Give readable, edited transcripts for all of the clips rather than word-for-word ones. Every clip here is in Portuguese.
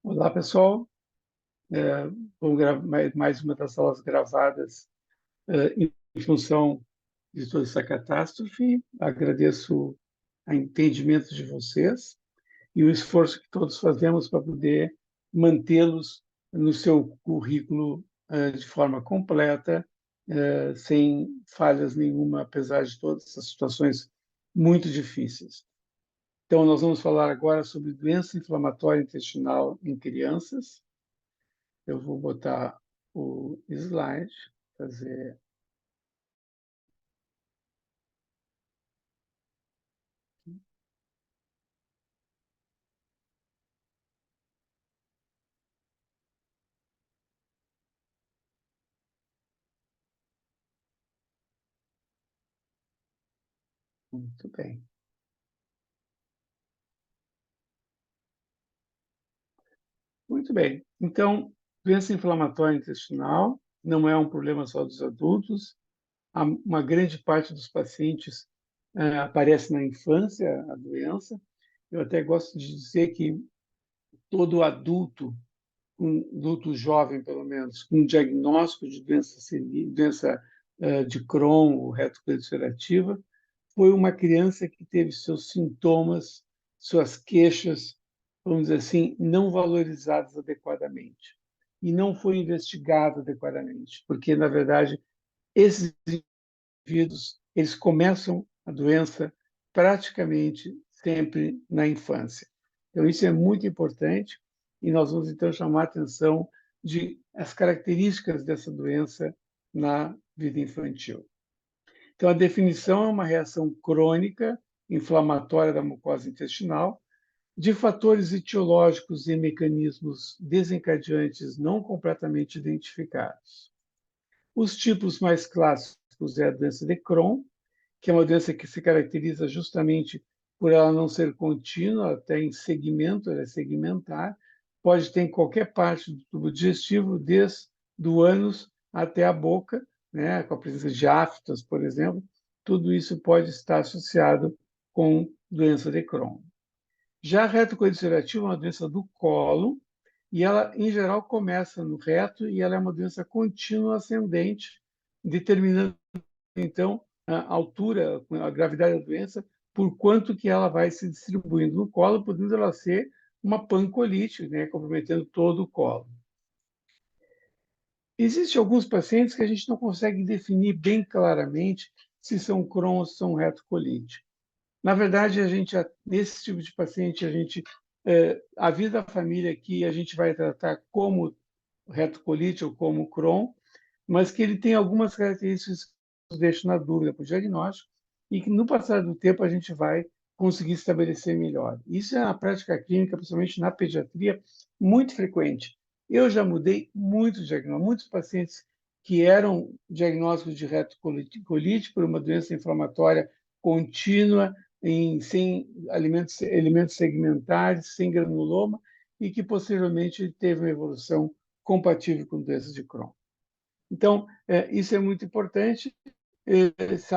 Olá, pessoal. Vamos gravar mais uma das aulas gravadas em função de toda essa catástrofe. Agradeço o entendimento de vocês e o esforço que todos fazemos para poder mantê-los no seu currículo de forma completa, sem falhas nenhuma, apesar de todas essas situações muito difíceis. Então, nós vamos falar agora sobre doença inflamatória intestinal em crianças. Eu vou botar o slide, fazer. Muito bem. Muito bem. Então, doença inflamatória intestinal não é um problema só dos adultos. Uma grande parte dos pacientes aparece na infância, a doença. Eu até gosto de dizer que todo adulto, um adulto jovem, pelo menos, com diagnóstico de doença de Crohn ou reto ulcerativa, foi uma criança que teve seus sintomas, suas queixas, vamos dizer assim, não valorizados adequadamente. E não foi investigado adequadamente, porque, na verdade, esses indivíduos, eles começam a doença praticamente sempre na infância. Então, isso é muito importante e nós vamos, então, chamar a atenção de as características dessa doença na vida infantil. Então, a definição é uma reação crônica inflamatória da mucosa intestinal de fatores etiológicos e mecanismos desencadeantes não completamente identificados. Os tipos mais clássicos é a doença de Crohn, que é uma doença que se caracteriza justamente por ela não ser contínua, até em segmento, ela é segmentar, pode ter em qualquer parte do tubo digestivo, desde o ânus até a boca, né, com a presença de aftas, por exemplo, tudo isso pode estar associado com doença de Crohn. Já a retocolite é uma doença do colo, e ela, em geral, começa no reto e ela é uma doença contínua ascendente, determinando, então, a altura, a gravidade da doença, por quanto que ela vai se distribuindo no colo, podendo ela ser uma pancolite, né, comprometendo todo o colo. Existem alguns pacientes que a gente não consegue definir bem claramente se são Crohn ou se são retocolite. Na verdade, nesse tipo de paciente, avisa a família que a gente vai tratar como retocolite ou como Crohn, mas que ele tem algumas características que nos deixam na dúvida para o diagnóstico e que, no passar do tempo, a gente vai conseguir estabelecer melhor. Isso é uma prática clínica, principalmente na pediatria, muito frequente. Eu já mudei muitos diagnósticos, muitos pacientes que eram diagnósticos de retocolite por uma doença inflamatória contínua, sem elementos segmentares, sem granuloma, e que posteriormente teve uma evolução compatível com doenças de Crohn. Então, isso é muito importante,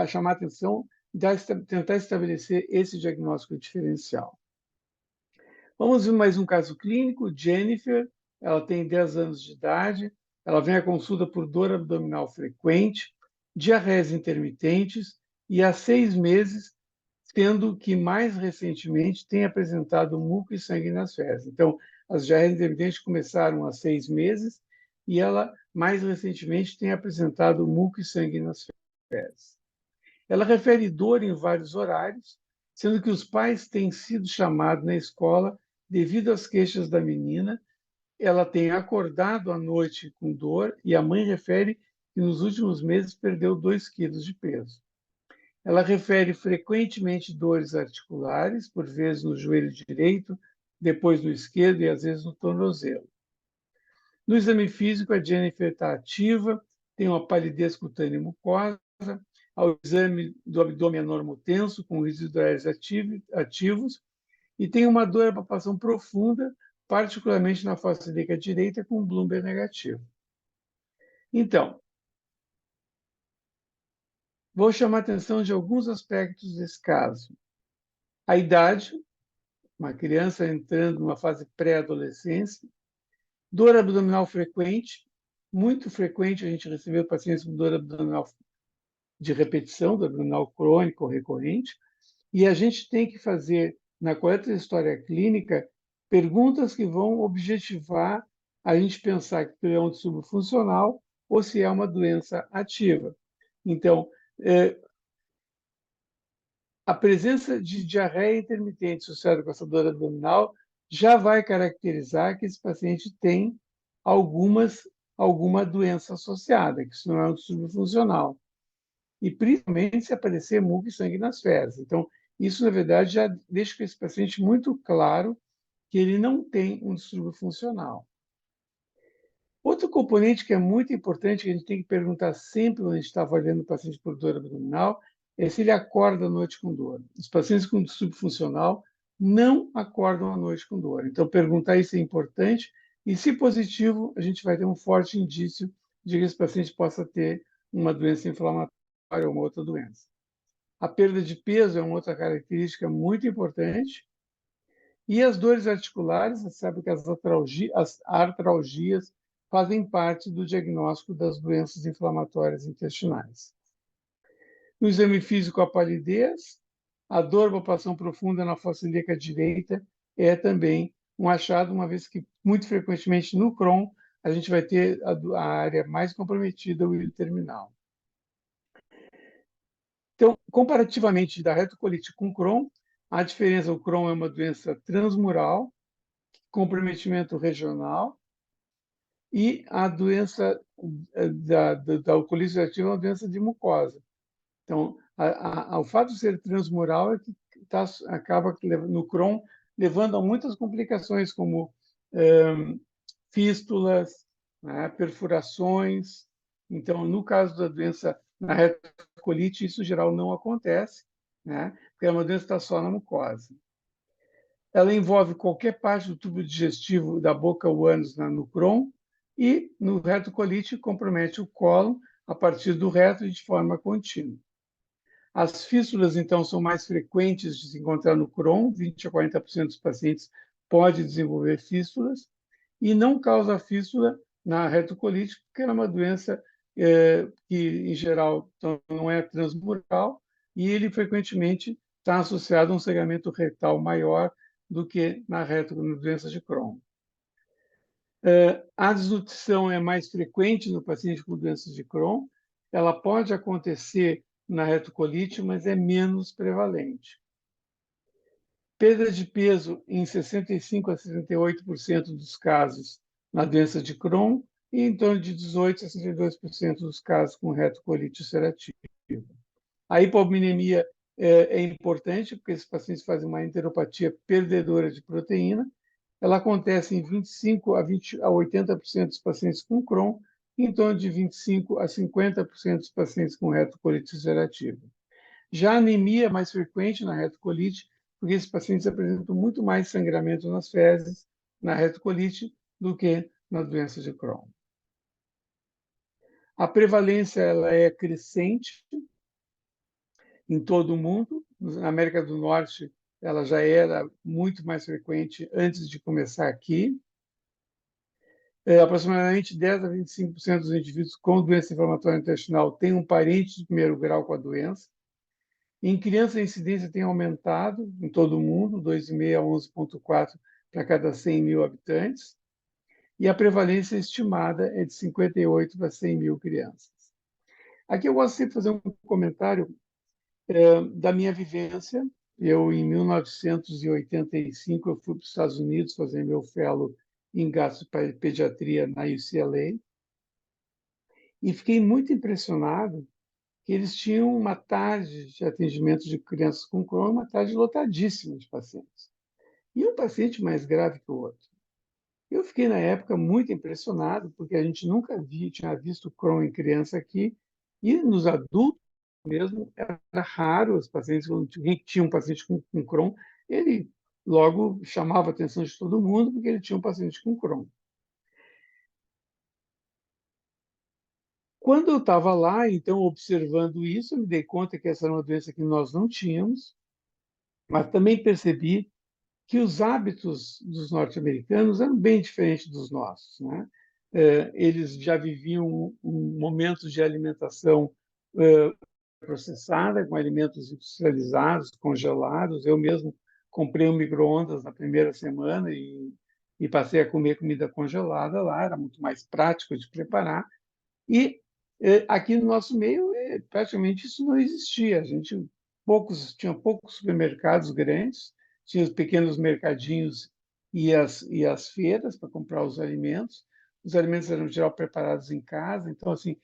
chamar a atenção, tentar estabelecer esse diagnóstico diferencial. Vamos ver mais um caso clínico. Jennifer, ela tem 10 anos de idade, ela vem à consulta por dor abdominal frequente, diarreias intermitentes e há 6 meses, sendo que mais recentemente tem apresentado muco e sangue nas fezes. Então, as diarreias intermitentes começaram há 6 meses e ela, mais recentemente, tem apresentado muco e sangue nas fezes. Ela refere dor em vários horários, sendo que os pais têm sido chamados na escola devido às queixas da menina. Ela tem acordado à noite com dor e a mãe refere que nos últimos meses perdeu 2 quilos de peso. Ela refere frequentemente dores articulares, por vezes no joelho direito, depois no esquerdo e às vezes no tornozelo. No exame físico, a Jennifer está ativa, tem uma palidez cutânea mucosa, ao exame do abdômen anormotenso, com residuais ativos, e tem uma dor à palpação profunda, particularmente na face ilíaca direita, com Bloomberg negativo. Então, vou chamar a atenção de alguns aspectos desse caso. A idade, uma criança entrando numa fase pré-adolescência, Dor abdominal frequente, muito frequente a gente recebeu pacientes com dor abdominal de repetição, dor abdominal crônica ou recorrente, e a gente tem que fazer, na coleta de história clínica, perguntas que vão objetivar a gente pensar que é um distúrbio funcional ou se é uma doença ativa. Então, a presença de diarreia intermitente associada com essa dor abdominal já vai caracterizar que esse paciente tem alguma doença associada, que isso não é um distúrbio funcional. E principalmente se aparecer muco e sangue nas fezes. Então, isso, na verdade, já deixa para esse paciente muito claro que ele não tem um distúrbio funcional. Outro componente que é muito importante, que a gente tem que perguntar sempre quando a gente está avaliando o paciente por dor abdominal, é se ele acorda à noite com dor. Os pacientes com distúrbio funcional não acordam à noite com dor. Então, perguntar isso é importante e, se positivo, a gente vai ter um forte indício de que esse paciente possa ter uma doença inflamatória ou uma outra doença. A perda de peso é uma outra característica muito importante. E as dores articulares, você sabe que as artralgias fazem parte do diagnóstico das doenças inflamatórias intestinais. No exame físico, a palidez, a dor, palpação profunda na fossa ilíaca direita é também um achado, uma vez que, muito frequentemente, no Crohn, a gente vai ter a área mais comprometida, o ilho terminal. Então, comparativamente da retocolite com Crohn, a diferença, o Crohn é uma doença transmural, comprometimento regional, e a doença da alcoolise reativa é uma doença de mucosa. Então, o fato de ser transmural é que acaba no Crohn levando a muitas complicações, como fístulas, né, perfurações. Então, no caso da doença na retocolite, isso em geral não acontece, né, porque é uma doença que está só na mucosa. Ela envolve qualquer parte do tubo digestivo da boca ou ânus no Crohn, e no retocolite compromete o cólon a partir do reto e de forma contínua. As fístulas, então, são mais frequentes de se encontrar no Crohn, 20 a 40% dos pacientes podem desenvolver fístulas, e não causa fístula na retocolite, porque é uma doença que, em geral, não é transmural, e ele frequentemente está associado a um sangramento retal maior do que na doença de Crohn. A desnutrição é mais frequente no paciente com doenças de Crohn. Ela pode acontecer na retocolite, mas é menos prevalente. Perda de peso em 65 a 68% dos casos na doença de Crohn e em torno de 18 a 62% dos casos com retocolite ulcerativa. A hipominemia é importante, porque esses pacientes fazem uma enteropatia perdedora de proteína. Ela acontece em 25 a 80% dos pacientes com Crohn e em torno de 25 a 50% dos pacientes com retocolite ulcerativa. Já a anemia é mais frequente na retocolite, porque esses pacientes apresentam muito mais sangramento nas fezes na retocolite do que na doença de Crohn. A prevalência ela é crescente em todo o mundo. Na América do Norte, ela já era muito mais frequente antes de começar aqui. Aproximadamente 10 a 25% dos indivíduos com doença inflamatória intestinal têm um parente de primeiro grau com a doença. Em crianças, a incidência tem aumentado em todo o mundo, 2,5 a 11,4 para cada 100 mil habitantes. E a prevalência estimada é de 58 para 100 mil crianças. Aqui eu gosto de fazer um comentário da minha vivência. Eu, em 1985, eu fui para os Estados Unidos fazer meu fellow em gastropediatria na UCLA e fiquei muito impressionado que eles tinham uma tarde de atendimento de crianças com Crohn, uma tarde lotadíssima de pacientes. E um paciente mais grave que o outro. Eu fiquei, na época, muito impressionado, porque a gente nunca tinha visto Crohn em criança aqui, e nos adultos mesmo, era raro os pacientes, quando tinha um paciente com Crohn, ele logo chamava a atenção de todo mundo, porque ele tinha um paciente com Crohn. Quando eu estava lá, então, observando isso, eu me dei conta que essa era uma doença que nós não tínhamos, mas também percebi que os hábitos dos norte-americanos eram bem diferentes dos nossos, né? Eles já viviam momentos de alimentação processada, com alimentos industrializados, congelados. Eu mesmo comprei um micro-ondas na primeira semana e passei a comer comida congelada lá, era muito mais prático de preparar. E aqui no nosso meio, praticamente isso não existia. A gente tinha poucos supermercados grandes, tinha os pequenos mercadinhos e as feiras para comprar os alimentos. Os alimentos eram, em geral, preparados em casa. Então, assim,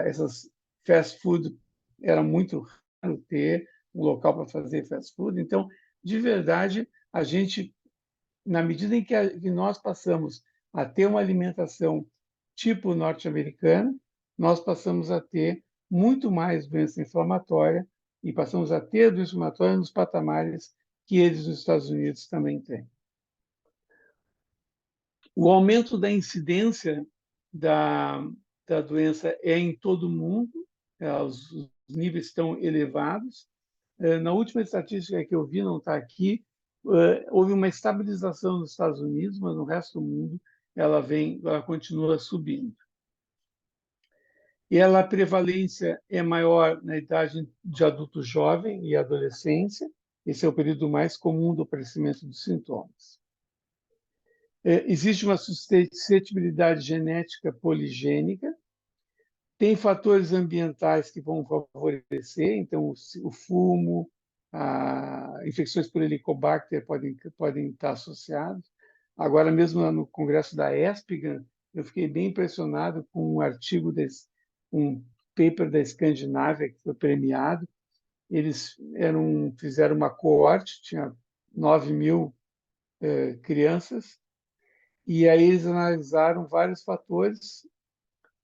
essas fast food era muito raro ter um local para fazer fast food. Então, de verdade, a gente, na medida em que nós passamos a ter uma alimentação tipo norte-americana, nós passamos a ter muito mais doença inflamatória e passamos a ter doença inflamatória nos patamares que eles nos Estados Unidos também têm. O aumento da incidência da doença é em todo o mundo, os níveis estão elevados. Na última estatística que eu vi, não está aqui, houve uma estabilização nos Estados Unidos, mas no resto do mundo ela continua subindo. E a prevalência é maior na idade de adulto jovem e adolescência. Esse é o período mais comum do aparecimento dos sintomas. Existe uma suscetibilidade genética poligênica. Tem fatores ambientais que vão favorecer, então o fumo, infecções por Helicobacter podem estar associados. Agora, mesmo no congresso da ESPGHAN, eu fiquei bem impressionado com um artigo, um paper da Escandinávia, que foi premiado. Eles fizeram uma coorte, tinha 9.000 crianças, e aí eles analisaram vários fatores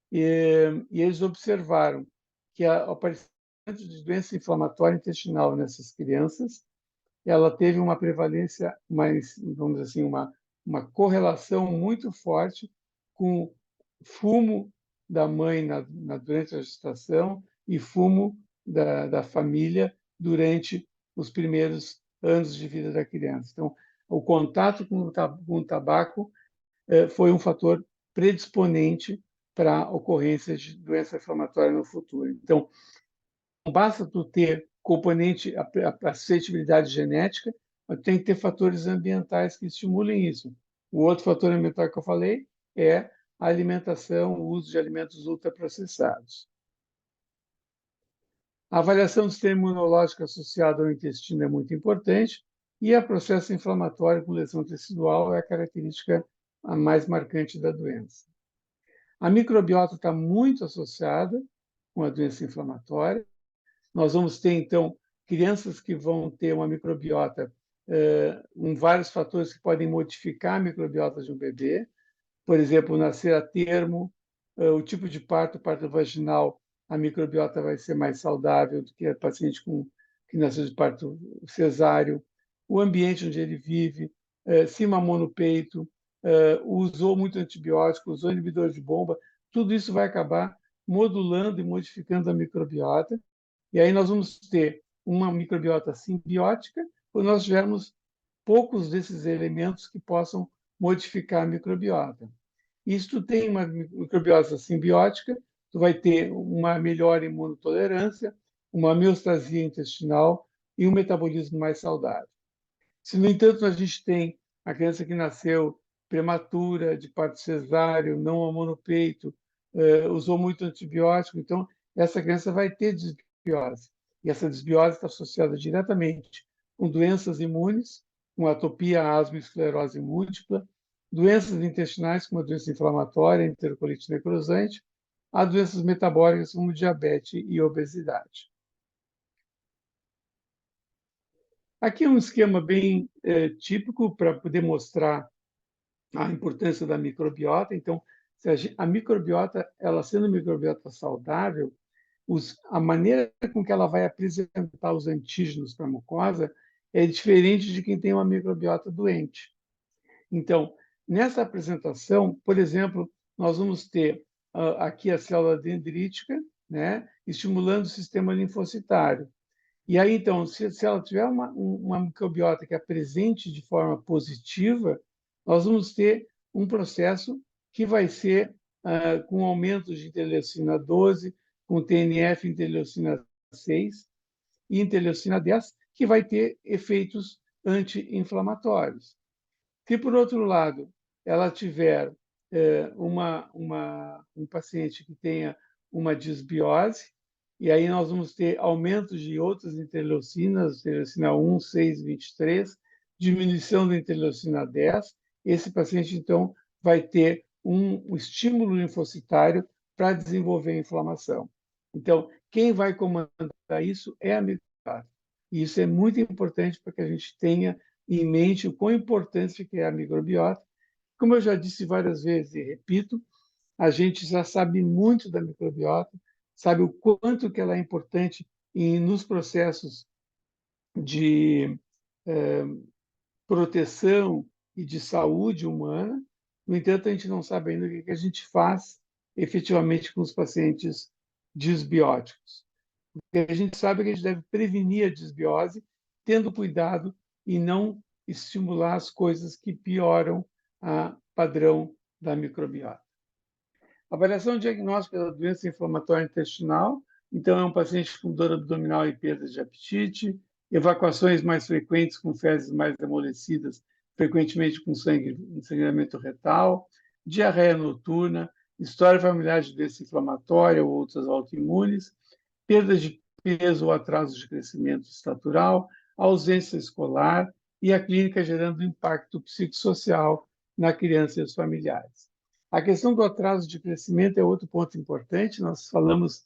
e eles observaram que o aparecimento de doença inflamatória intestinal nessas crianças, ela teve uma prevalência mais, vamos dizer assim, uma correlação muito forte com fumo da mãe durante a gestação e fumo da família durante os primeiros anos de vida da criança. Então, o contato com o tabaco foi um fator predisponente para a ocorrência de doença inflamatória no futuro. Então, não basta tu ter componente, a suscetibilidade genética, mas tem que ter fatores ambientais que estimulem isso. O outro fator ambiental que eu falei é a alimentação, o uso de alimentos ultraprocessados. A avaliação do sistema imunológico associado ao intestino é muito importante e o processo inflamatório com lesão tecidual é a característica a mais marcante da doença. A microbiota está muito associada com a doença inflamatória. Nós vamos ter, então, crianças que vão ter uma microbiota com vários fatores que podem modificar a microbiota de um bebê. Por exemplo, nascer a termo, o tipo de parto vaginal, a microbiota vai ser mais saudável do que a paciente que nasceu de parto cesáreo. O ambiente onde ele vive, se mamou no peito, usou muito antibiótico, usou inibidor de bomba, tudo isso vai acabar modulando e modificando a microbiota. E aí nós vamos ter uma microbiota simbiótica, quando nós tivermos poucos desses elementos que possam modificar a microbiota. E se tu tem uma microbiota simbiótica, tu vai ter uma melhor imunotolerância, uma homeostasia intestinal e um metabolismo mais saudável. Se, no entanto, a gente tem a criança que nasceu prematura, de parto cesáreo, não mamou no peito, usou muito antibiótico, então essa criança vai ter desbiose. E essa desbiose está associada diretamente com doenças imunes, com atopia, asma e esclerose múltipla, doenças intestinais, como a doença inflamatória, enterocolite necrosante, a doenças metabólicas, como diabetes e obesidade. Aqui é um esquema bem típico para poder mostrar a importância da microbiota. Então, a microbiota, ela sendo microbiota saudável, a maneira com que ela vai apresentar os antígenos para a mucosa é diferente de quem tem uma microbiota doente. Então, nessa apresentação, por exemplo, nós vamos ter aqui a célula dendrítica, né, estimulando o sistema linfocitário. E aí, então, se ela tiver uma microbiota que apresente de forma positiva, nós vamos ter um processo que vai ser com aumento de interleucina 12, com TNF, interleucina 6 e interleucina 10, que vai ter efeitos anti-inflamatórios. Se, por outro lado, ela tiver um paciente que tenha uma disbiose, e aí nós vamos ter aumento de outras interleucinas, interleucina 1, 6, 23, diminuição da interleucina 10, esse paciente, então, vai ter um estímulo linfocitário para desenvolver a inflamação. Então, quem vai comandar isso é a microbiota. E isso é muito importante para que a gente tenha em mente o quão importante que é a microbiota. Como eu já disse várias vezes e repito, a gente já sabe muito da microbiota, sabe o quanto que ela é importante nos processos de proteção e de saúde humana. No entanto, a gente não sabe ainda o que a gente faz efetivamente com os pacientes disbióticos. O que a gente sabe é que a gente deve prevenir a disbiose, tendo cuidado e não estimular as coisas que pioram o padrão da microbiota. Avaliação diagnóstica da doença inflamatória intestinal. Então, é um paciente com dor abdominal e perda de apetite, evacuações mais frequentes com fezes mais amolecidas, frequentemente com sangramento retal, diarreia noturna, história familiar de doença inflamatória ou outras autoimunes, perda de peso ou atraso de crescimento estatural, ausência escolar e a clínica gerando impacto psicossocial na criança e os familiares. A questão do atraso de crescimento é outro ponto importante. Nós falamos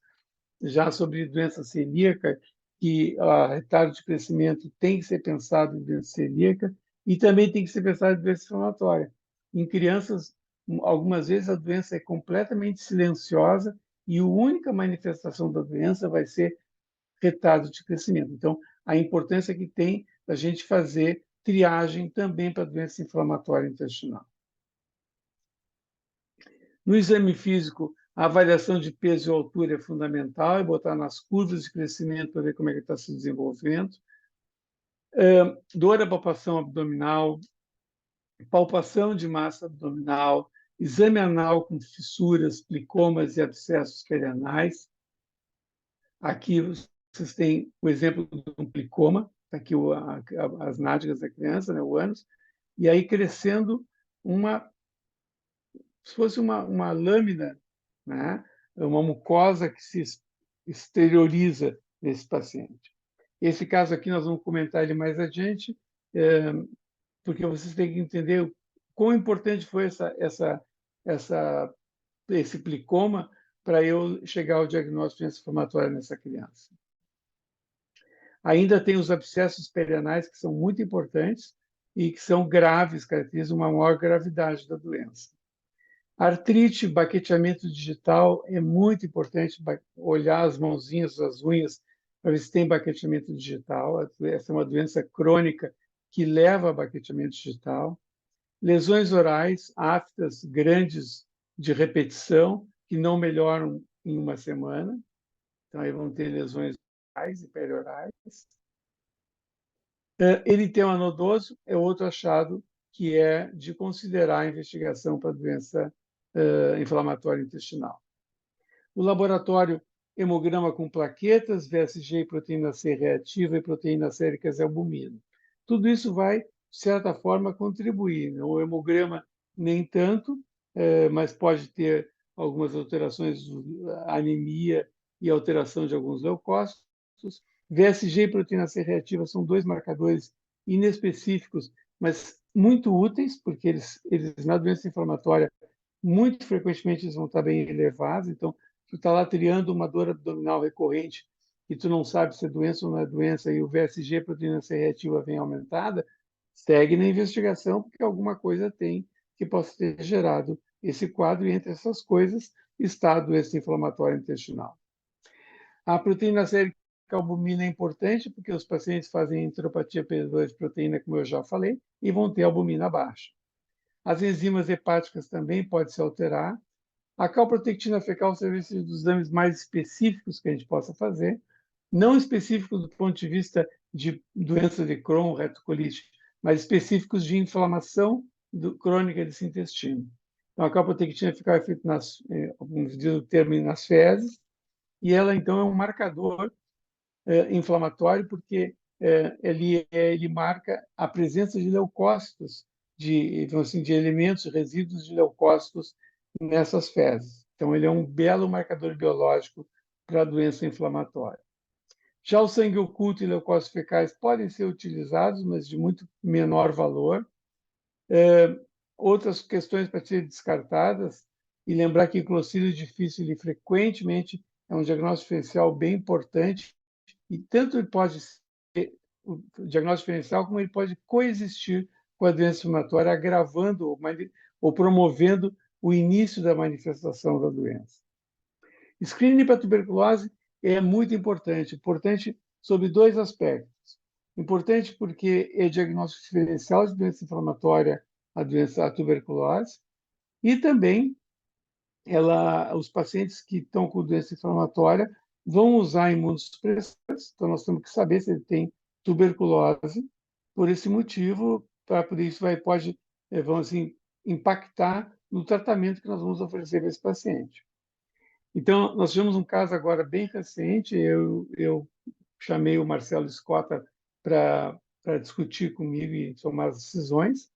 já sobre doença celíaca, que o retardo de crescimento tem que ser pensado em doença celíaca e também tem que ser pensado em doença inflamatória. Em crianças, algumas vezes a doença é completamente silenciosa e a única manifestação da doença vai ser retardo de crescimento. Então, a importância que tem da gente fazer triagem também para doença inflamatória intestinal. No exame físico, a avaliação de peso e altura é fundamental, é botar nas curvas de crescimento para ver como é que está se desenvolvendo. Dor da palpação abdominal, palpação de massa abdominal, exame anal com fissuras, plicomas e abscessos perianais. Aqui vocês têm o exemplo de um plicoma, tá aqui as nádegas da criança, né, o ânus, e aí crescendo se fosse uma lâmina, né? Uma mucosa que se exterioriza nesse paciente. Esse caso aqui nós vamos comentar ele mais adiante, porque vocês têm que entender quão importante foi esse plicoma para eu chegar ao diagnóstico de doença inflamatória nessa criança. Ainda tem os abscessos perianais, que são muito importantes e que são graves, caracterizam uma maior gravidade da doença. Artrite, baqueteamento digital, é muito importante olhar as mãozinhas, as unhas, para ver se tem baqueteamento digital. Essa é uma doença crônica que leva a baqueteamento digital. Lesões orais, aftas grandes de repetição, que não melhoram em uma semana. Então, aí vão ter lesões orais e periorais. Eritema nodoso é outro achado que é de considerar a investigação para doença inflamatória intestinal. O laboratório hemograma com plaquetas, VSG e proteína C reativa e proteína séricas e albumina. Tudo isso vai, de certa forma, contribuir. O hemograma nem tanto, mas pode ter algumas alterações, anemia e alteração de alguns leucócitos. VSG e proteína C reativa são dois marcadores inespecíficos, mas muito úteis, porque eles na doença inflamatória, muito frequentemente eles vão estar bem elevados. Então, tu está lá triando uma dor abdominal recorrente e tu não sabe se é doença ou não é doença, e o VSG, proteína C reativa, vem aumentada, segue na investigação, porque alguma coisa tem que possa ter gerado esse quadro, e entre essas coisas está a doença inflamatória intestinal. A proteína sérica albumina é importante, porque os pacientes fazem enteropatia perdedora de proteína, como eu já falei, e vão ter albumina baixa. As enzimas hepáticas também podem se alterar. A calprotectina fecal serve dos exames mais específicos que a gente possa fazer. não específicos do ponto de vista de doença de Crohn, retocolite, mas específicos de inflamação crônica desse intestino. Então, a calprotectina ficava feita como diz o termo, nas fezes, e ela, então, é um marcador inflamatório, porque ele marca a presença de leucócitos, então, assim, de elementos, resíduos de leucócitos nessas fezes. Então, ele é um belo marcador biológico para a doença inflamatória. Já o sangue oculto e leucócitos fecais podem ser utilizados, mas de muito menor valor. Outras questões para serem descartadas, e lembrar que clocídio difícil frequentemente é um diagnóstico diferencial bem importante, e tanto ele pode ser o diagnóstico diferencial, como ele pode coexistir com a doença inflamatória, agravando ou promovendo o início da manifestação da doença. Screening para tuberculose é muito importante sobre dois aspectos. Importante porque é diagnóstico diferencial de doença inflamatória, a tuberculose, e também os pacientes que estão com doença inflamatória vão usar imunossupressores, então nós temos que saber se ele tem tuberculose. Por esse motivo, para por isso pode, vamos assim, impactar no tratamento que nós vamos oferecer para esse paciente. Então, nós tivemos um caso agora bem recente, eu chamei o Marcelo Scotta para discutir comigo e tomar as decisões.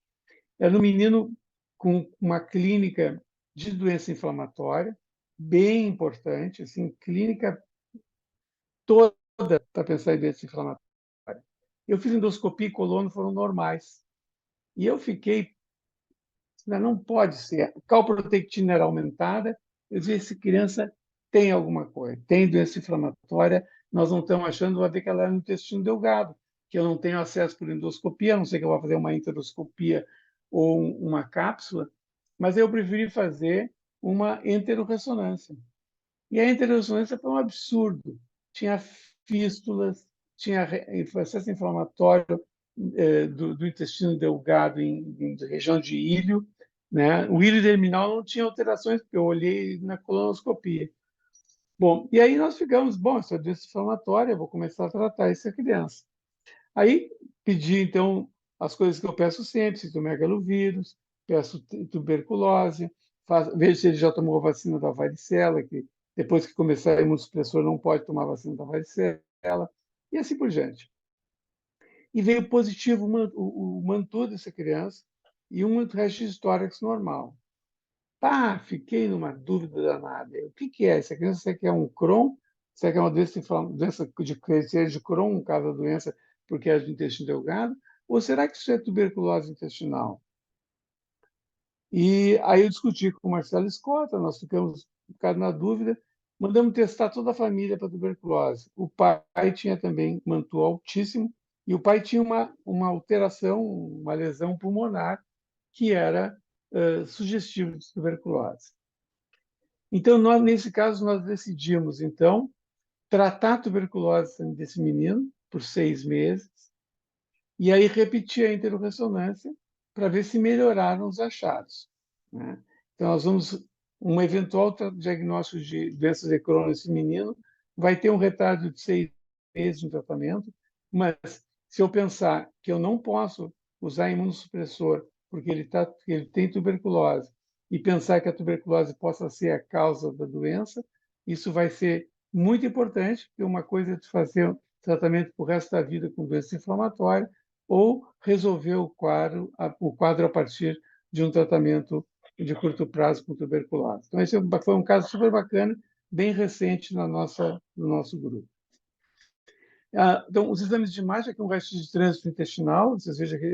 Era um menino com uma clínica de doença inflamatória, bem importante, assim, clínica toda para pensar em doença inflamatória. Eu fiz endoscopia e colono, foram normais. E eu fiquei, não pode ser. A calprotectina era aumentada, eu disse, essa criança tem alguma coisa, tem doença inflamatória, nós não estamos achando, vai ver que ela é no intestino delgado, que eu não tenho acesso por endoscopia, a não sei que eu vou fazer uma enteroscopia ou uma cápsula, mas eu preferi fazer uma enterorressonância. E a enterorressonância foi um absurdo. Tinha fístulas, tinha processo inflamatório do intestino delgado em região de ilho, né? O ilho terminal não tinha alterações, porque eu olhei na colonoscopia. Bom, e aí nós ficamos, bom, essa doença inflamatória, eu vou começar a tratar essa criança. Aí pedi, então, as coisas que eu peço sempre, citomegalovírus, peço tuberculose, vejo se ele já tomou a vacina da varicela, que depois que começar a imunossupressor não pode tomar a vacina da varicela, e assim por diante. E veio positivo o mantu dessa criança e um resto de tórax normal. Pá, fiquei numa dúvida danada. O que é? Essa criança, será que é um Crohn? Será que é uma doença de câncer de Crohn, no caso da doença, porque é do intestino delgado? Ou será que isso é tuberculose intestinal? E aí eu discuti com o Marcelo Escota, nós ficamos um bocado na dúvida, mandamos testar toda a família para tuberculose. O pai tinha também mantu altíssimo, e o pai tinha uma alteração, uma lesão pulmonar, que era sugestiva de tuberculose. Então, nesse caso, nós decidimos, então, tratar a tuberculose desse menino por 6 meses e aí repetir a enterorressonância para ver se melhoraram os achados, né? Então, nós vamos, um eventual diagnóstico de doenças de Crohn nesse menino vai ter um retardo de 6 meses no tratamento, mas se eu pensar que eu não posso usar imunossupressor porque ele tem tuberculose e pensar que a tuberculose possa ser a causa da doença, isso vai ser muito importante, porque uma coisa é de fazer tratamento para o resto da vida com doença inflamatória, ou resolver o quadro a partir de um tratamento de curto prazo com tuberculose. Então, esse foi um caso super bacana, bem recente no nosso grupo. Então, os exames de imagem, aqui um resto de trânsito intestinal, vocês vejam que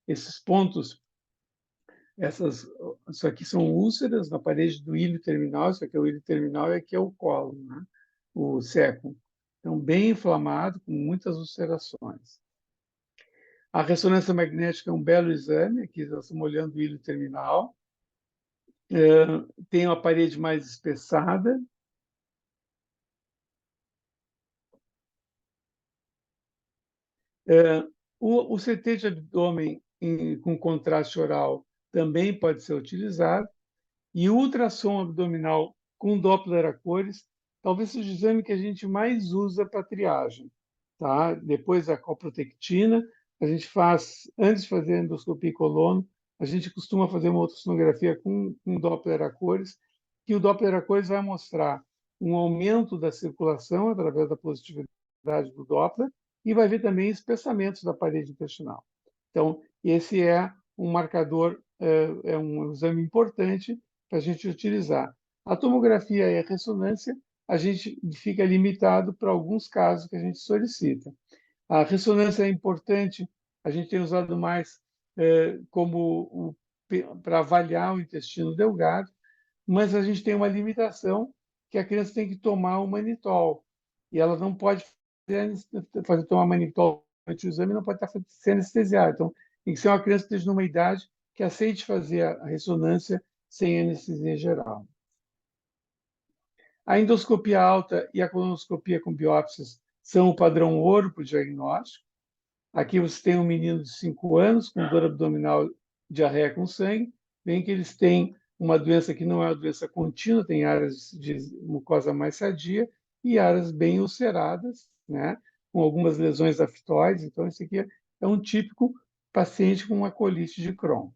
esses pontos, isso aqui são úlceras na parede do ilho terminal, isso aqui é o ilho terminal e aqui é o colo, né? O século. Então, bem inflamado, com muitas ulcerações. A ressonância magnética é um belo exame, aqui nós estamos olhando o ilho terminal. Tem uma parede mais espessada. O CT de abdômen com contraste oral também pode ser utilizado. E o ultrassom abdominal com Doppler a cores talvez seja o exame que a gente mais usa para triagem. Tá? Depois da coprotectina, a gente faz, antes de fazer a endoscopia e colono, a gente costuma fazer uma ultrassonografia com Doppler a cores, que o Doppler a cores vai mostrar um aumento da circulação através da positividade do Doppler e vai ver também espessamentos da parede intestinal. Então, esse é um marcador, é um exame importante para a gente utilizar. A tomografia e a ressonância, a gente fica limitado para alguns casos que a gente solicita. A ressonância é importante, a gente tem usado mais como para avaliar o intestino delgado, mas a gente tem uma limitação que a criança tem que tomar o manitol e ela não pode tomar manitol durante o exame, não pode estar sendo anestesiada. Então, tem que ser uma criança que esteja numa idade que aceite fazer a ressonância sem anestesia geral. A endoscopia alta e a colonoscopia com biópsias são o padrão ouro para o diagnóstico. Aqui você tem um menino de 5 anos com dor abdominal, diarreia com sangue, bem que eles têm uma doença que não é uma doença contínua, tem áreas de mucosa mais sadia e áreas bem ulceradas, né, com algumas lesões aftoides. Então, esse aqui é um típico paciente com uma colite de Crohn.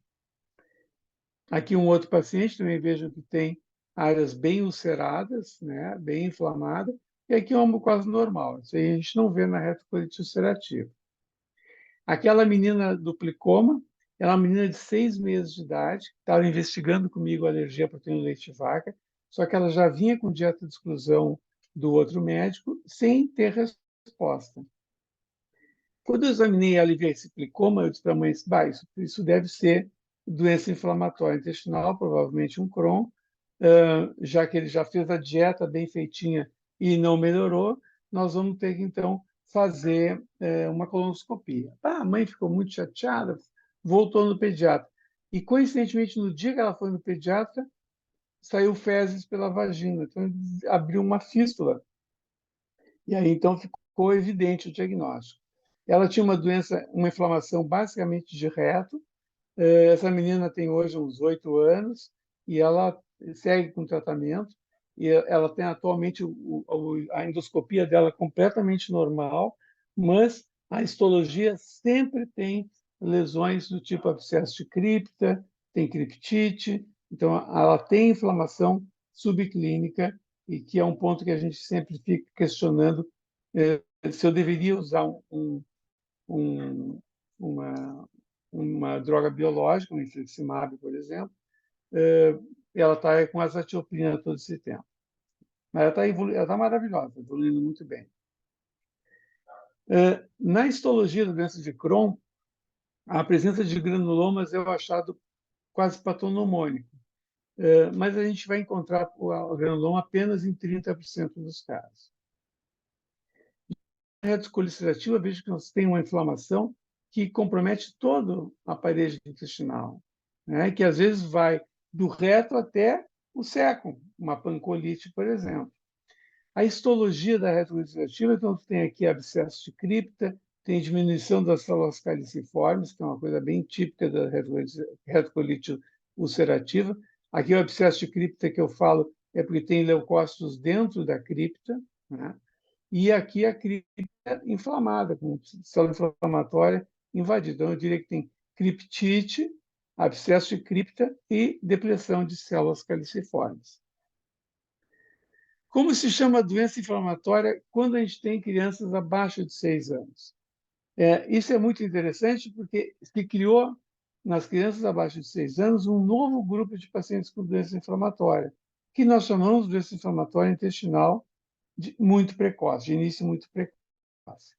Aqui um outro paciente, também vejo que tem áreas bem ulceradas, né, bem inflamada, e aqui é uma mucosa normal. Isso aí a gente não vê na retocolite ulcerativa. Aquela menina do plicoma, ela é uma menina de 6 meses de idade, estava investigando comigo a alergia à proteína do leite de vaca, só que ela já vinha com dieta de exclusão do outro médico, sem ter resposta. Quando eu examinei ela e vi esse plicoma, eu disse para a mãe, isso deve ser doença inflamatória intestinal, provavelmente um Crohn, já que ele já fez a dieta bem feitinha e não melhorou, nós vamos ter que, então, fazer uma colonoscopia. A mãe ficou muito chateada, voltou no pediatra. E, coincidentemente, no dia que ela foi no pediatra, saiu fezes pela vagina. Então, abriu uma fístula. E aí, então, ficou evidente o diagnóstico. Ela tinha uma doença, uma inflamação basicamente de reto. Essa menina tem hoje uns 8 anos e ela segue com tratamento. E ela tem atualmente a endoscopia dela completamente normal, mas a histologia sempre tem lesões do tipo abscesso de cripta, tem criptite, então ela tem inflamação subclínica e que é um ponto que a gente sempre fica questionando se eu deveria usar um, uma, uma droga biológica, um infliximab, por exemplo, ela está com azatioprina todo esse tempo. Mas ela está maravilhosa, evoluindo muito bem. Na histologia da doença de Crohn, a presença de granulomas é o achado quase patonomônico, mas a gente vai encontrar o granuloma apenas em 30% dos casos. A retocolicitrativa, vejo que nós temos uma inflamação que compromete toda a parede intestinal, né? Que às vezes vai do reto até o cécon, uma pancolite, por exemplo. A histologia da retocolicitrativa, então, tem aqui abscesso de cripta, tem diminuição das células caliciformes, que é uma coisa bem típica da retocolite ulcerativa. Aqui o abscesso de cripta que eu falo é porque tem leucócitos dentro da cripta, né? E aqui a cripta inflamada, com célula inflamatória invadida. Então, eu diria que tem criptite, abscesso de cripta e depressão de células caliciformes. Como se chama a doença inflamatória quando a gente tem crianças abaixo de 6 anos? Isso é muito interessante porque se criou nas crianças abaixo de 6 anos um novo grupo de pacientes com doença inflamatória, que nós chamamos de doença inflamatória intestinal muito precoce, de início muito precoce.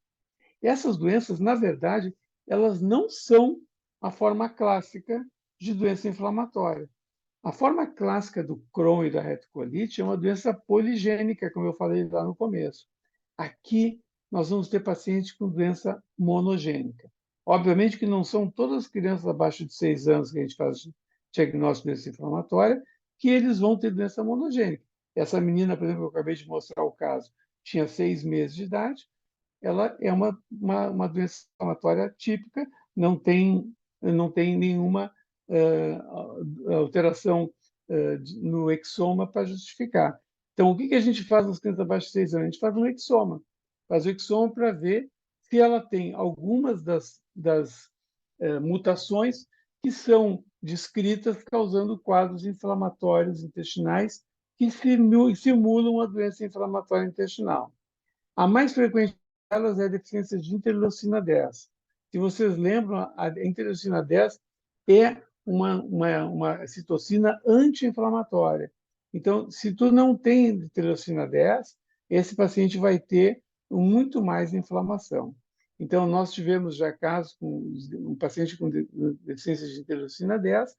Essas doenças, na verdade, elas não são a forma clássica de doença inflamatória. A forma clássica do Crohn e da retocolite é uma doença poligênica, como eu falei lá no começo. Aqui nós vamos ter pacientes com doença monogênica. Obviamente que não são todas as crianças abaixo de 6 anos que a gente faz diagnóstico de doença inflamatória que eles vão ter doença monogênica. Essa menina, por exemplo, que eu acabei de mostrar o caso, tinha 6 meses de idade, ela é uma doença inflamatória típica, não tem nenhuma alteração no exoma para justificar. Então, o que a gente faz nas crianças abaixo de 6 anos? A gente faz um exoma. Faz o exoma para ver se ela tem algumas das mutações que são descritas causando quadros inflamatórios intestinais que simulam a doença inflamatória intestinal. A mais frequente delas é a deficiência de interleucina 10. Se vocês lembram, a interleucina 10 é uma citocina anti-inflamatória. Então, se tu não tem interleucina 10, esse paciente vai ter muito mais inflamação. Então, nós tivemos já casos com um paciente com deficiência de interleucina 10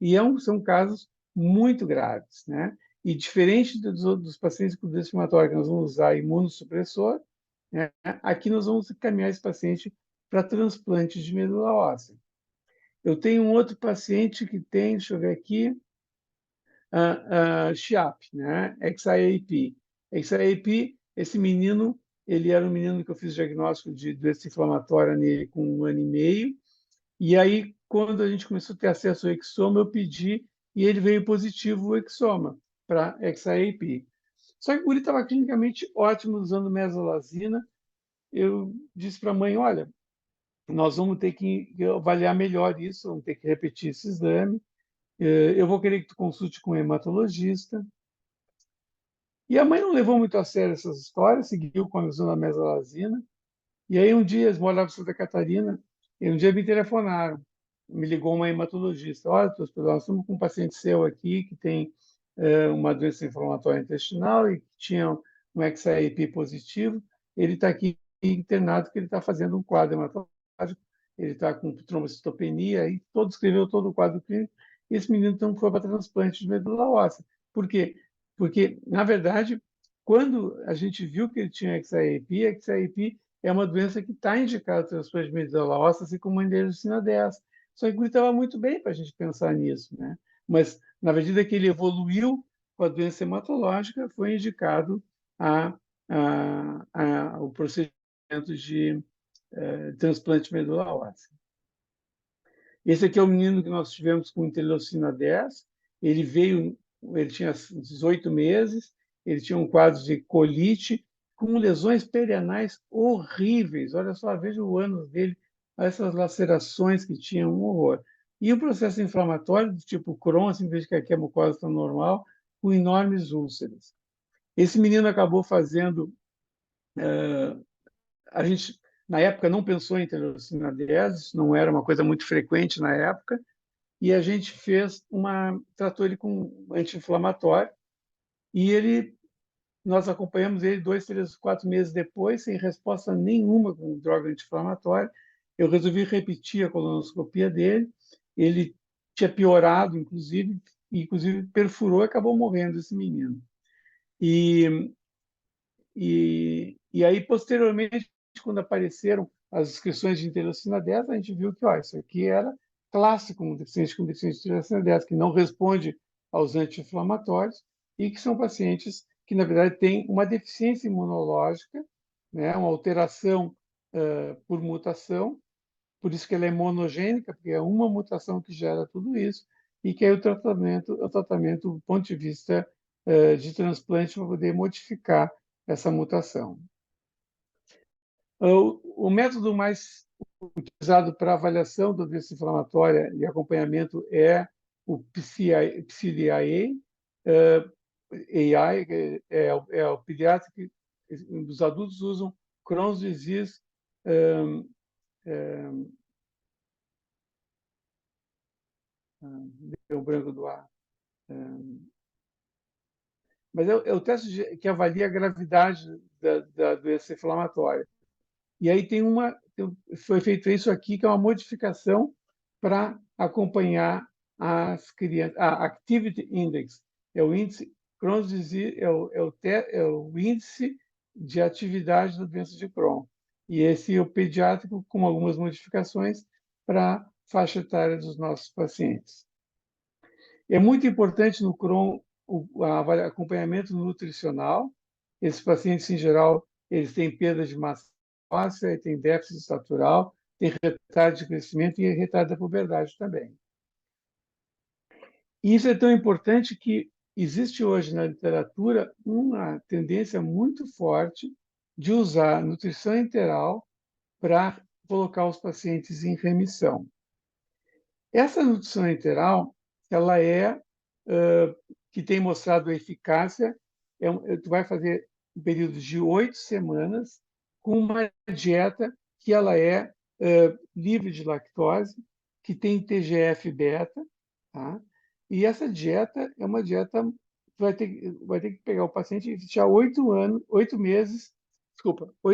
e são casos muito graves, né? E diferente dos pacientes com doença inflamatória, que nós vamos usar imunossupressor, né? Aqui nós vamos encaminhar esse paciente para transplante de medula óssea. Eu tenho um outro paciente que tem, deixa eu ver aqui, XIAP, né? XIAP. XIAP, esse menino, ele era um menino que eu fiz diagnóstico de doença inflamatória nele com 1 ano e meio, e aí, quando a gente começou a ter acesso ao exoma, eu pedi, e ele veio positivo o exoma para XIAP. Só que o guri estava clinicamente ótimo usando mesalazina. Eu disse para a mãe, olha, nós vamos ter que avaliar melhor isso, vamos ter que repetir esse exame. Eu vou querer que tu consulte com um hematologista. E a mãe não levou muito a sério essas histórias, seguiu com a usando a mesalazina. E aí um dia, eles moravam em Santa Catarina, e um dia me telefonaram, me ligou uma hematologista. Olha, nós estamos com um paciente seu aqui que tem uma doença inflamatória intestinal e que tinha um XAEP positivo. Ele está aqui internado porque ele está fazendo um quadro hematológico, ele está com trombocitopenia, e escreveu todo o quadro clínico. E esse menino então foi para transplante de medula óssea. Por quê? Porque, na verdade, quando a gente viu que ele tinha XAEP é uma doença que está indicada transplante de medula óssea, assim como a interleucina 10. Só que ele estava muito bem para a gente pensar nisso, né? Mas, na medida que ele evoluiu com a doença hematológica, foi indicado o procedimento de transplante de medula óssea. Esse aqui é o menino que nós tivemos com interleucina 10. Ele tinha 18 meses, ele tinha um quadro de colite, com lesões perianais horríveis. Olha só, veja o ânus dele, essas lacerações que tinham, um horror. E o processo inflamatório do tipo Crohn, assim, veja que aqui a mucosa está normal, com enormes úlceras. Esse menino acabou fazendo. A gente, na época, não pensou em interleucina 10, isso não era uma coisa muito frequente na época, e a gente tratou ele com um anti-inflamatório, e nós acompanhamos ele 2, 3, 4 meses depois, sem resposta nenhuma com droga anti-inflamatória. Eu resolvi repetir a colonoscopia dele, ele tinha piorado, inclusive perfurou e acabou morrendo esse menino. E aí, posteriormente, quando apareceram as inscrições de interleucina 10, a gente viu que isso aqui era clássico, um deficiente com deficiência de interleucina 10, que não responde aos anti-inflamatórios e que são pacientes que, na verdade, têm uma deficiência imunológica, né, uma alteração por mutação, por isso que ela é monogênica, porque é uma mutação que gera tudo isso, e que aí o tratamento do ponto de vista de transplante para poder modificar essa mutação. O método mais utilizado para avaliação da doença inflamatória e acompanhamento é o PCDIA, AI, é o pediátrico, os adultos usam Crohn's disease, deu um branco do ar. Mas é o teste que avalia a gravidade da doença inflamatória. E aí foi feito isso aqui, que é uma modificação para acompanhar as crianças. A Activity Index é o índice Crohn's disease, é o índice de atividade da doença de Crohn. E esse é o pediátrico, com algumas modificações para a faixa etária dos nossos pacientes. É muito importante no Crohn o acompanhamento nutricional. Esses pacientes, em geral, eles têm perda de massa óssea, têm déficit estatural, têm retardo de crescimento e retardo da puberdade também. E isso é tão importante que existe hoje na literatura uma tendência muito forte de usar nutrição enteral para colocar os pacientes em remissão. Essa nutrição enteral, ela que tem mostrado eficácia, tu vai fazer um período de 8 semanas com uma dieta que ela livre de lactose, que tem TGF-beta, tá? E essa dieta é uma dieta vai ter que pegar o paciente e deixar 8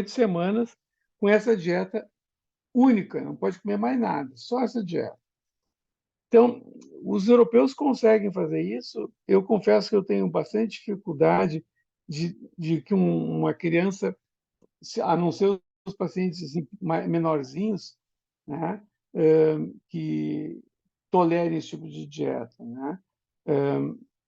semanas com essa dieta única, não pode comer mais nada, só essa dieta. Então, os europeus conseguem fazer isso. Eu confesso que eu tenho bastante dificuldade de que uma criança, a não ser os pacientes assim, menorzinhos, né, que tolerem esse tipo de dieta, né?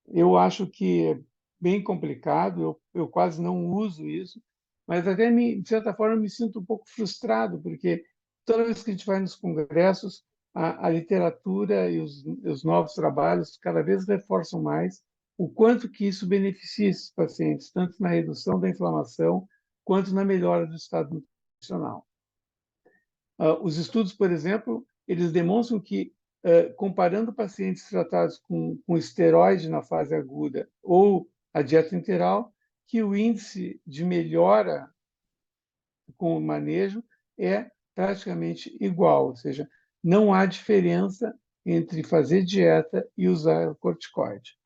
Eu acho que é bem complicado, eu quase não uso isso, mas até, de certa forma, me sinto um pouco frustrado, porque toda vez que a gente vai nos congressos, a literatura e os novos trabalhos cada vez reforçam mais o quanto que isso beneficia esses pacientes, tanto na redução da inflamação, quanto na melhora do estado nutricional. Os estudos, por exemplo, eles demonstram que, comparando pacientes tratados com esteroide na fase aguda ou a dieta enteral, que o índice de melhora com o manejo é praticamente igual, ou seja, não há diferença entre fazer dieta e usar corticoide.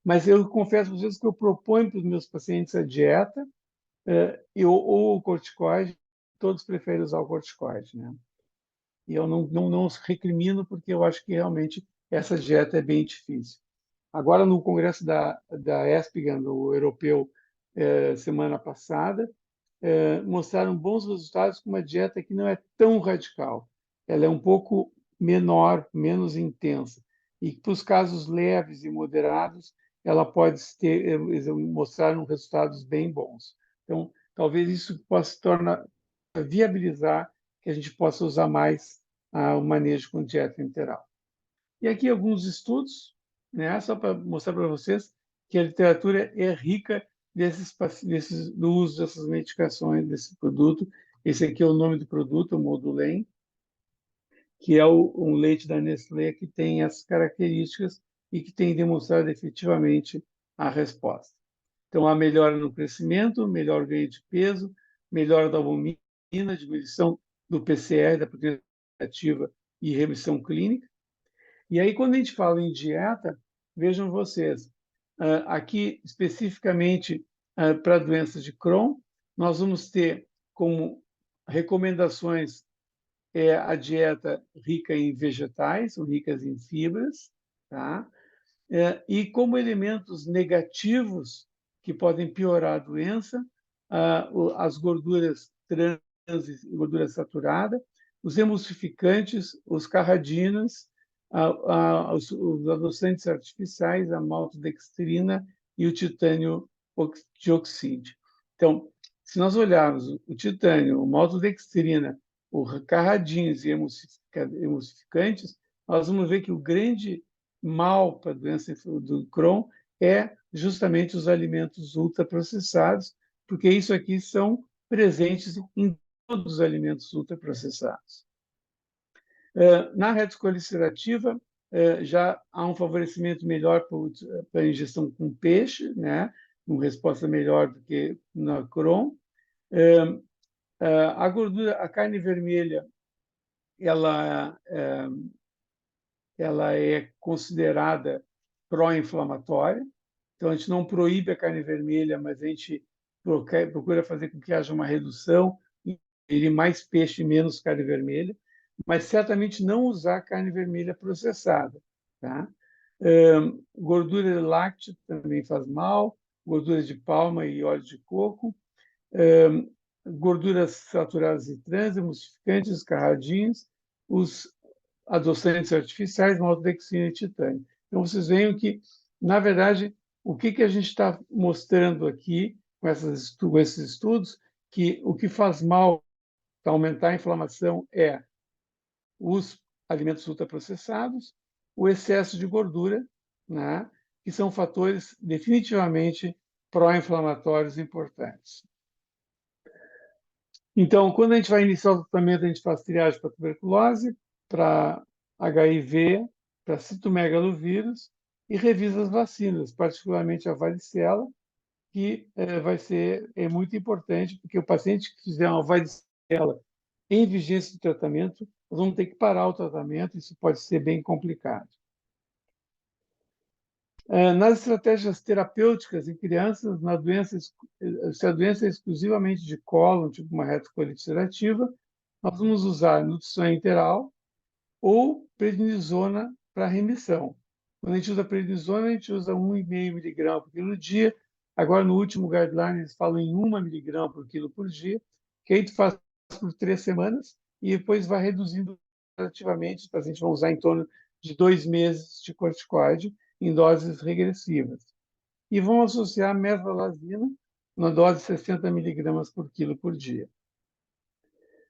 Mas eu confesso às vezes que eu proponho para os meus pacientes a dieta ou o corticoide, todos preferem usar o corticoide, né? E eu não os recrimino, porque eu acho que realmente essa dieta é bem difícil. Agora, no congresso da ESPGHAN, do europeu, semana passada, mostraram bons resultados com uma dieta que não é tão radical. Ela é um pouco menor, menos intensa. E para os casos leves e moderados, ela pode mostrar resultados bem bons. Então, talvez isso possa viabilizar que a gente possa usar mais o manejo com dieta enteral. E aqui alguns estudos, né, só para mostrar para vocês que a literatura é rica do uso dessas medicações, desse produto. Esse aqui é o nome do produto, o Modulem, que é um leite da Nestlé que tem essas características e que tem demonstrado efetivamente a resposta. Então, a melhora no crescimento, melhor ganho de peso, melhora da albumina, diminuição do PCR, da proteína ativa e remissão clínica. E aí, quando a gente fala em dieta, vejam vocês, aqui especificamente para doenças de Crohn, nós vamos ter como recomendações a dieta rica em vegetais, ou ricas em fibras, tá? E como elementos negativos que podem piorar a doença, as gorduras trans e gordura saturada, os emulsificantes, os carradinas, os adoçantes artificiais, a maltodextrina e o titânio dioxide. Então, se nós olharmos o titânio, o maltodextrina, o carradins e emulsificantes, nós vamos ver que o grande mal para a doença do Crohn é justamente os alimentos ultraprocessados, porque isso aqui são presentes em todos os alimentos ultraprocessados. Na retocolicidativa, já há um favorecimento melhor para a ingestão com peixe, né? Uma resposta melhor do que na Crohn. A gordura, a carne vermelha, ela é considerada pró-inflamatória. Então, a gente não proíbe a carne vermelha, mas a gente procura fazer com que haja uma redução, e mais peixe e menos carne vermelha, mas certamente não usar carne vermelha processada. Tá? Gordura láctea também faz mal, gordura de palma e óleo de coco, gorduras saturadas e trans, emulsificantes, carradinhos, os adoçantes artificiais, maltodextrina e titânio. Então, vocês veem que, na verdade, o que a gente está mostrando aqui com esses estudos, que o que faz mal para aumentar a inflamação é os alimentos ultraprocessados, o excesso de gordura, né? que são fatores definitivamente pró-inflamatórios importantes. Então, quando a gente vai iniciar o tratamento, a gente faz triagem para tuberculose, para HIV, para citomegalovírus e revisa as vacinas, particularmente a varicela, que é muito importante, porque o paciente que fizer uma varicela em vigência de tratamento, nós vamos ter que parar o tratamento, isso pode ser bem complicado. Nas estratégias terapêuticas em crianças, se a doença é exclusivamente de cólon, tipo uma retocolite ulcerativa, nós vamos usar nutrição enteral ou prednisona para remissão. Quando a gente usa prednisona, a gente usa 1,5 mg por quilo dia. Agora, no último guideline, eles falam em 1 mg por quilo por dia, que a gente faz por 3 semanas e depois vai reduzindo gradativamente. A gente vai usar em torno de 2 meses de corticoide em doses regressivas. E vamos associar mesvalazina, na dose de 60 mg por quilo por dia.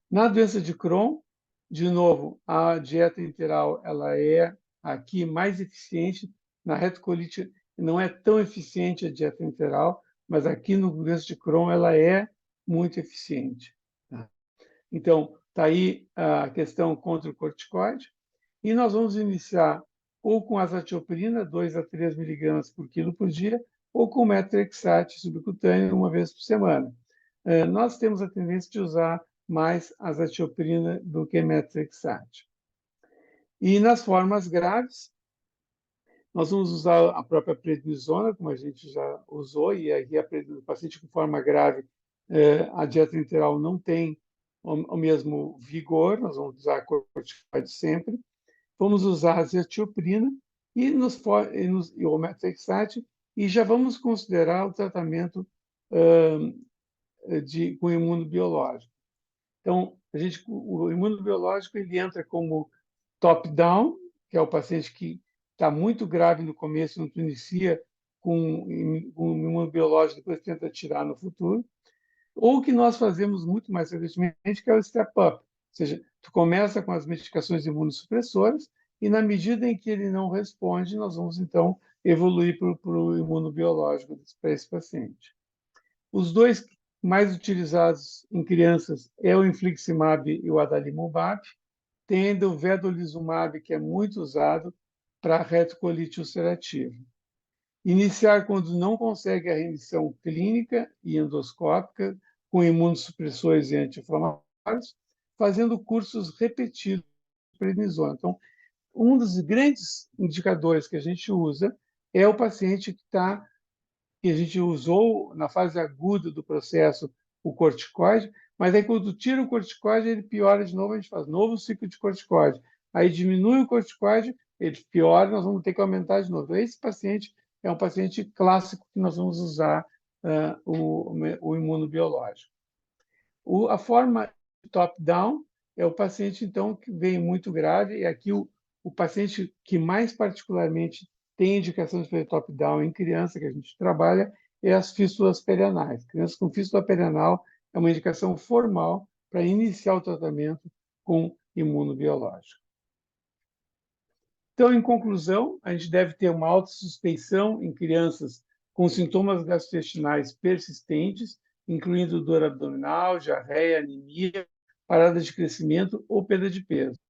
Na doença de Crohn, de novo, a dieta enteral ela é aqui mais eficiente. Na retocolite não é tão eficiente a dieta enteral, mas aqui no doença de Crohn ela é muito eficiente. Tá? Então, está aí a questão contra o corticoide. E nós vamos iniciar ou com azatioprina, 2 a 3 miligramas por quilo por dia, ou com metrexate subcutâneo uma vez por semana. Nós temos a tendência de usar mais azatioprina do que metrexate. E nas formas graves, nós vamos usar a própria prednisona, como a gente já usou, e aqui o paciente com forma grave, a dieta enteral não tem o mesmo vigor, nós vamos usar corticoide sempre. Vamos usar a azatioprina e o metrexate, e já vamos considerar o tratamento com imunobiológico. Então, o imunobiológico ele entra como top-down, que é o paciente que está muito grave no começo, não inicia com um imunobiológico, depois tenta tirar no futuro, ou o que nós fazemos muito mais frequentemente, que é o step-up, ou seja, tu começa com as medicações imunossupressoras e, na medida em que ele não responde, nós vamos, então, evoluir para o imunobiológico para esse paciente. Os dois mais utilizados em crianças é o infliximab e o adalimumab, tendo o vedolizumab, que é muito usado para retocolite ulcerativa. Iniciar quando não consegue a remissão clínica e endoscópica, com imunossupressores e anti-inflamatórios, fazendo cursos repetidos de prednisona. Então, um dos grandes indicadores que a gente usa é o paciente que a gente usou na fase aguda do processo o corticoide, mas aí quando tira o corticoide, ele piora de novo, a gente faz novo ciclo de corticoide. Aí diminui o corticoide, ele piora, nós vamos ter que aumentar de novo. Esse paciente é um paciente clássico que nós vamos usar o imunobiológico. A forma top-down é o paciente, então, que vem muito grave, e aqui o paciente que mais particularmente tem indicação de fazer top-down em criança, que a gente trabalha, é as fístulas perianais. Crianças com fístula perianal é uma indicação formal para iniciar o tratamento com imunobiológico. Então, em conclusão, a gente deve ter uma autossuspeição em crianças com sintomas gastrointestinais persistentes, incluindo dor abdominal, diarreia, anemia, parada de crescimento ou perda de peso.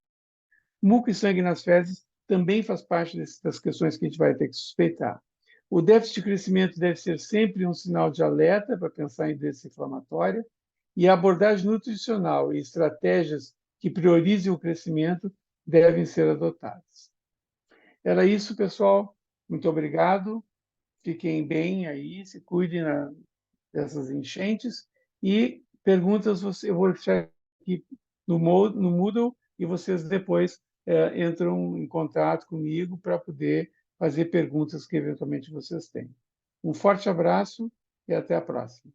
Muco e sangue nas fezes também faz parte das questões que a gente vai ter que suspeitar. O déficit de crescimento deve ser sempre um sinal de alerta para pensar em doença inflamatória, e a abordagem nutricional e estratégias que priorizem o crescimento devem ser adotadas. Era isso, pessoal. Muito obrigado. Fiquem bem aí, se cuidem dessas enchentes. E perguntas eu vou deixar aqui no Moodle e vocês depois entram em contato comigo para poder fazer perguntas que eventualmente vocês têm. Um forte abraço e até a próxima.